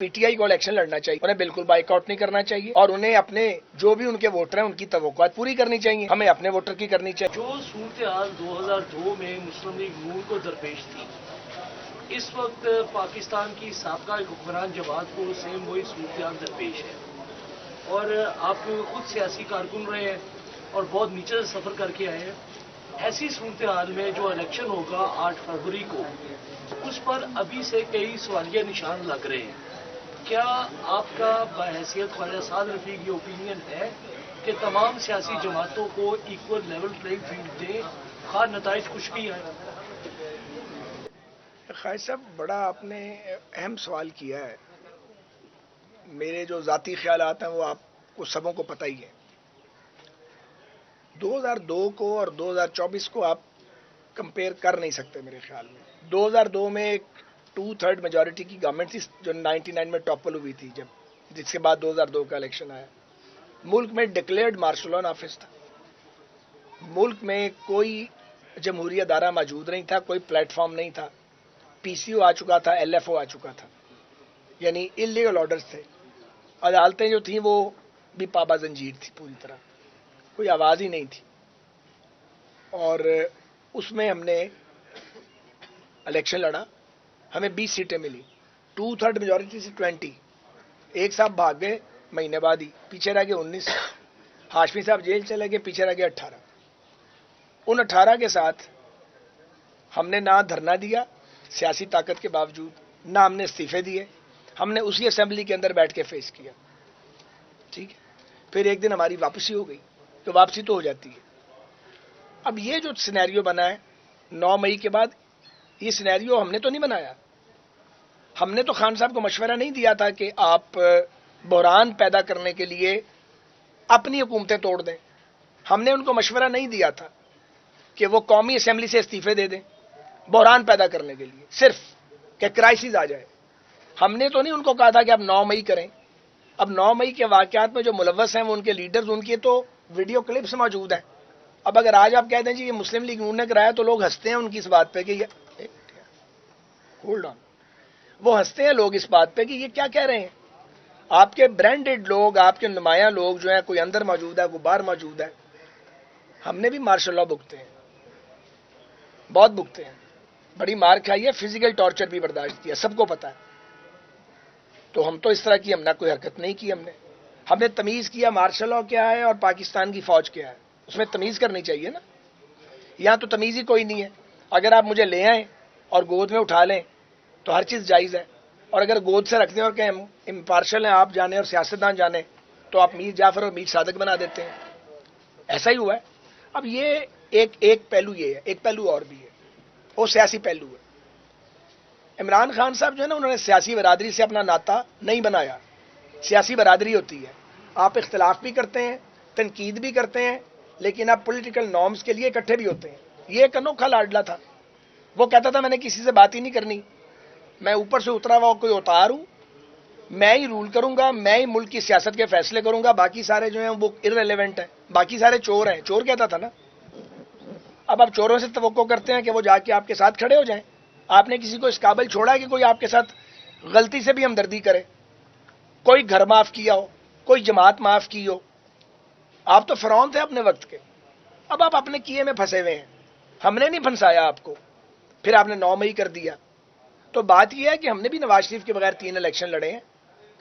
P T I کو election لڑنا چاہیے، انہیں بالکل بائیکاٹ نہیں کرنا چاہیے اور انہیں اپنے جو بھی ان کے ووٹر ہیں ان کی توقعات پوری کرنی چاہیے، ہمیں اپنے ووٹر کی کرنی چاہیے۔ جو صورتحال 2002 میں مسلم لیگ نون کو درپیش تھی، اس وقت پاکستان کی سابقہ حکمران جماعت کو سیم وہی صورتحال درپیش ہے، اور آپ خود سیاسی کارکن رہے ہیں اور بہت نیچے سے سفر کر کے آئے ہیں۔ ایسی صورتحال میں جو الیکشن ہوگا 8 فروری کو، اس پر ابھی سے کئی سوالیہ نشان لگ رہے ہیں۔ کیا آپ کا بحیثیت خواجہ سعد رفیق یہ اوپینین ہے کہ تمام سیاسی جماعتوں کو ایکول لیول پلینگ فیلڈ دیں، خواہ نتائج کچھ بھی آئے؟ خواجہ صاحب، بڑا آپ نے اہم سوال کیا ہے۔ میرے جو ذاتی خیالات ہیں وہ آپ کو سبوں کو پتہ ہی ہے۔ 2002 کو اور 2024 کو آپ کمپیئر کر نہیں سکتے میرے خیال میں۔ 2002 میں ایک 2/3 میجورٹی کی گورنمنٹ تھی جو 99 میں ٹاپل ہوئی تھی، جس کے بعد 2002 کا الیکشن آیا۔ ملک میں ڈکلیئرڈ مارشل لا نافذ تھا، ملک میں کوئی جمہوری ادارہ موجود نہیں تھا، کوئی پلیٹ فارم نہیں تھا، پی سی او آ چکا تھا، ایل ایف او آ چکا تھا، یعنی انلیگل آرڈرز تھے۔ عدالتیں جو تھیں وہ بھی پابا زنجیر تھی، پوری طرح کوئی آواز ہی نہیں تھی، اور اس میں ہم نے الیکشن لڑا، ہمیں 20 سیٹیں ملی، 2/3 میجورٹی سے 20۔ ایک صاحب بھاگ گئے مہینے بعد ہی، پیچھے رہ گئے 19۔ ہاشمی صاحب جیل چلے گئے، پیچھے رہ گئے 18۔ ان 18 کے ساتھ ہم نے نہ دھرنا دیا سیاسی طاقت کے باوجود، نہ ہم نے استعفے دیے، ہم نے اسی اسمبلی کے اندر بیٹھ کے فیس کیا، ٹھیک ہے۔ پھر ایک دن ہماری واپسی ہو گئی، تو واپسی تو ہو جاتی ہے۔ اب یہ جو سینیریو بنا ہے 9 مئی کے بعد، یہ سینیریو ہم نے تو نہیں بنایا، ہم نے تو خان صاحب کو مشورہ نہیں دیا تھا کہ آپ بحران پیدا کرنے کے لیے اپنی حکومتیں توڑ دیں، ہم نے ان کو مشورہ نہیں دیا تھا کہ وہ قومی اسمبلی سے استعفے دے دیں بحران پیدا کرنے کے لیے، صرف کہ کرائسس آ جائے۔ ہم نے تو نہیں ان کو کہا تھا کہ آپ 9 مئی کریں۔ اب 9 مئی کے واقعات میں جو ملوث ہیں وہ ان کے لیڈرز، ان کی تو ویڈیو کلپس موجود ہیں۔ اب اگر آج آپ کہہ دیں جی یہ مسلم لیگ نون نے کرایا تو لوگ ہنستے ہیں ان کی اس بات پہ کہ یہ ہولڈ آن، وہ ہنستے ہیں لوگ اس بات پہ کہ یہ کیا کہہ رہے ہیں۔ آپ کے برانڈڈ لوگ، آپ کے نمایاں لوگ جو ہیں، کوئی اندر موجود ہے، کوئی باہر موجود ہے۔ ہم نے بھی مارشل لا بھگتے ہیں، بہت بھگتے ہیں، بڑی مار کھائی ہے، فزیکل ٹارچر بھی برداشت کیا، سب کو پتا ہے۔ تو ہم تو اس طرح کی ہم نے کوئی حرکت نہیں کی، ہم نے تمیز کیا مارشل لا کیا ہے اور پاکستان کی فوج کیا ہے، اس میں تمیز کرنی چاہیے نا۔ یہاں تو تمیز ہی کوئی نہیں ہے۔ اگر آپ مجھے لے آئیں اور گود میں اٹھا لیں تو ہر چیز جائز ہے، اور اگر گود سے رکھ دیں اور کہ امپارشل ہیں آپ جانے اور سیاستدان جانے، تو آپ میر جعفر اور میر صادق بنا دیتے ہیں۔ ایسا ہی ہوا ہے۔ اب یہ ایک پہلو یہ ہے، ایک پہلو اور بھی ہے، وہ سیاسی پہلو ہے۔ عمران خان صاحب جو ہے نا، انہوں نے سیاسی برادری سے اپنا ناطا نہیں بنایا۔ سیاسی برادری ہوتی ہے، آپ اختلاف بھی کرتے ہیں، تنقید بھی کرتے ہیں، لیکن آپ پولیٹیکل نارمز کے لیے اکٹھے بھی ہوتے ہیں۔ یہ ایک انوکھا لاڈلا تھا، وہ کہتا تھا میں نے کسی سے بات ہی نہیں کرنی، میں اوپر سے اترا ہوا کوئی اتار ہوں، میں ہی رول کروں گا، میں ہی ملک کی سیاست کے فیصلے کروں گا، باقی سارے جو ہیں وہ ارریلیونٹ ہیں، باقی سارے چور ہیں۔ چور کہتا تھا نا۔ اب آپ چوروں سے توقع کرتے ہیں کہ وہ جا کے آپ کے ساتھ کھڑے ہو جائیں۔ آپ نے کسی کو اس قابل چھوڑا ہے کہ کوئی آپ کے ساتھ غلطی سے بھی ہمدردی کرے، کوئی گھر معاف کیا ہو، کوئی جماعت معاف کی ہو؟ آپ تو فرعون تھے اپنے وقت کے، اب آپ اپنے کیے میں پھنسے ہوئے ہیں، ہم نے نہیں پھنسایا آپ کو، پھر آپ نے 9 مئی کر دیا۔ تو بات یہ ہے کہ ہم نے بھی نواز شریف کے بغیر 3 الیکشن لڑے ہیں،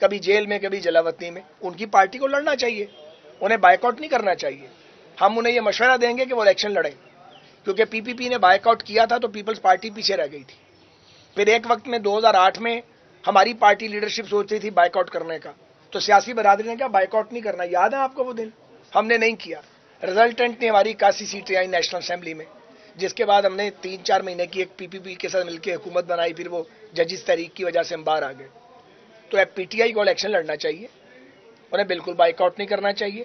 کبھی جیل میں، کبھی جلا وطنی میں۔ ان کی پارٹی کو لڑنا چاہیے، انہیں بائیک آؤٹ نہیں کرنا چاہیے۔ ہم انہیں یہ مشورہ دیں گے کہ وہ الیکشن لڑیں، کیونکہ پی پی پی نے بائیک آؤٹ کیا تھا تو پیپلز پارٹی پیچھے رہ گئی تھی۔ پھر ایک وقت میں 2008 میں ہماری پارٹی لیڈرشپ سوچ رہی تھی بائیک آؤٹ کرنے کا، تو سیاسی برادری نے کہا بائیک آؤٹ نہیں کرنا۔ یاد ہے آپ کو وہ دن؟ ہم نے نہیں کیا۔ رزلٹنٹ نے ہماری 81 سیٹیں آئی نیشنل اسمبلی میں، جس کے بعد ہم نے 3-4 مہینے کی ایک پی پی پی کے ساتھ مل کے حکومت بنائی، پھر وہ ججز تحریک کی وجہ سے ہم باہر آ گئے۔ تو اب پی ٹی آئی کو الیکشن لڑنا چاہیے، انہیں بالکل بائیک آؤٹ نہیں کرنا چاہیے،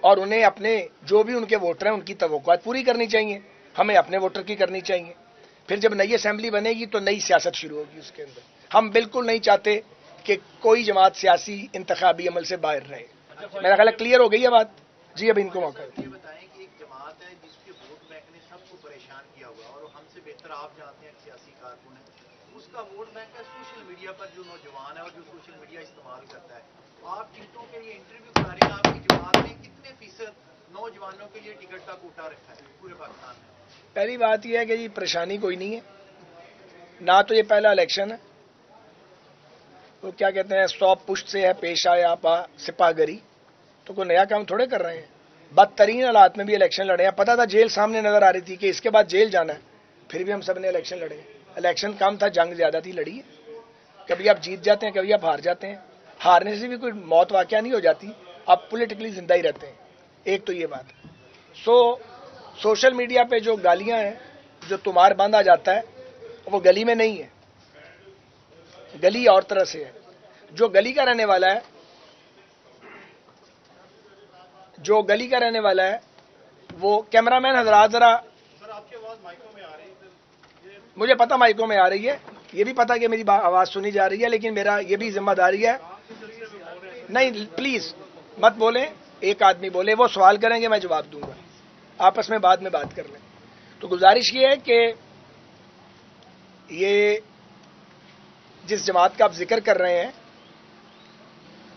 اور انہیں اپنے جو بھی ان کے ووٹر ہیں ان کی توقعات پوری کرنی چاہیے، ہمیں اپنے ووٹر کی کرنی چاہیے۔ پھر جب نئی اسمبلی بنے گی تو نئی سیاست شروع ہوگی اس کے اندر۔ ہم بالکل نہیں چاہتے کہ کوئی جماعت سیاسی انتخابی عمل سے باہر رہے۔ میرا خیال ہے کلیئر ہو گئی ہے بات جی؟ اب ان کو موقع ہے۔ یہ بتائیں کہ ایک جماعت ہے جس کے ووٹ بینک نے سب کو پریشان کیا ہوا، اور ہم سے بہتر آپ جانتے ہیں سیاسی کارکن ہیں اس کا ووٹ بینک ہے سوشل میڈیا پر جو نوجوان ہے اور جو سوشل میڈیا استعمال کرتا ہے. آپ ٹکٹوں کے لیے انٹرویو کرا رہے ہیں, آپ کی جماعت نے کتنے فیصد نوجوانوں کے لیے ٹکٹ کا کوٹا رکھا ہے پورے پاکستان میں؟ پہلی بات یہ ہے کہ جی پریشانی کوئی نہیں ہے, نہ تو یہ پہلا الیکشن ہے, وہ کیا کہتے ہیں 100 پشت سے ہے پیش آیا پا سپاہ گری, تو کوئی نیا کام تھوڑے کر رہے ہیں. بدترین حالات میں بھی الیکشن لڑے ہیں, پتا تھا جیل سامنے نظر آ رہی تھی کہ اس کے بعد جیل جانا ہے, پھر بھی ہم سب نے الیکشن لڑے. الیکشن کام تھا, جنگ زیادہ تھی, لڑی ہے. کبھی آپ جیت جاتے ہیں, کبھی آپ ہار جاتے ہیں. ہارنے سے بھی کوئی موت واقعہ نہیں ہو جاتی, آپ پولیٹیکلی زندہ ہی رہتے ہیں. ایک تو یہ بات. سوشل میڈیا پہ جو گالیاں ہیں, جو تمہار باندھا جاتا ہے, وہ گلی میں نہیں ہے, گلی اور طرح سے ہے. جو گلی کا رہنے والا ہے, جو گلی کا رہنے والا ہے, وہ کیمرہ مین حضرات ذرا, مجھے پتا مائکوں میں آ رہی ہے, یہ بھی پتا کہ میری آواز سنی جا رہی ہے, لیکن میرا یہ بھی ذمہ داری ہے. نہیں پلیز مت بولیں, ایک آدمی بولے, وہ سوال کریں گے میں جواب دوں گا, آپس میں بعد کر لیں. تو گزارش یہ ہے کہ یہ جس جماعت کا آپ ذکر کر رہے ہیں,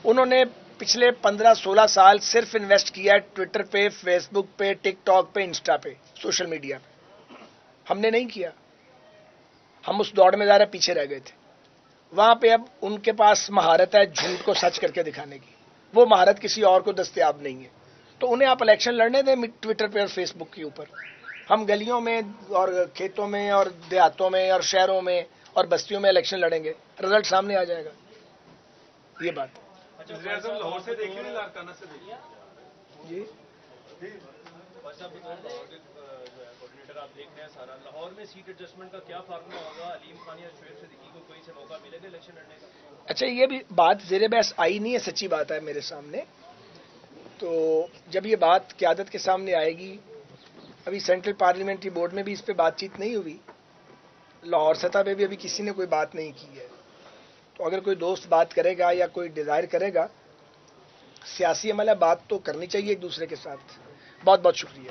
انہوں نے پچھلے 15-16 سال صرف انویسٹ کیا ہے ٹویٹر پہ, فیس بک پہ, ٹک ٹاک پہ, انسٹا پہ, سوشل میڈیا پہ. ہم نے نہیں کیا, ہم اس دوڑ میں ذرا پیچھے رہ گئے تھے. وہاں پہ اب ان کے پاس مہارت ہے جھوٹ کو سچ کر کے دکھانے کی, وہ مہارت کسی اور کو دستیاب نہیں ہے. تو انہیں آپ الیکشن لڑنے دیں ٹویٹر پہ اور فیس بک کے اوپر. ہم گلیوں میں اور کھیتوں میں اور دیہاتوں میں اور شہروں میں اور بستیوں میں الیکشن لڑیں گے, رزلٹ سامنے آ جائے گا. یہ بات لاہور سے دیکھیے نہیں, لاڑکانہ سے دیکھیے. جی کوآرڈینیٹر آپ دیکھ رہے ہیں سارا لاہور میں سیٹ ایڈجسٹمنٹ کا کیا فارمولا ہوگا؟ علیم خان یا شعیب صدیقی کو کوئی سے موقع ملے گا الیکشن لڑنے کا؟ اچھا, یہ بھی بات زیر بحث آئی نہیں ہے, سچی بات ہے میرے سامنے. تو جب یہ بات قیادت کے سامنے آئے گی, ابھی سینٹرل پارلیمنٹری بورڈ میں بھی اس پہ بات چیت نہیں ہوئی, لاہور سطح پہ بھی ابھی کسی نے کوئی بات نہیں کی ہے. تو اگر کوئی دوست بات کرے گا یا کوئی ڈیزائر کرے گا, سیاسی عمل ہے, بات تو کرنی چاہیے ایک دوسرے کے ساتھ. بہت بہت شکریہ.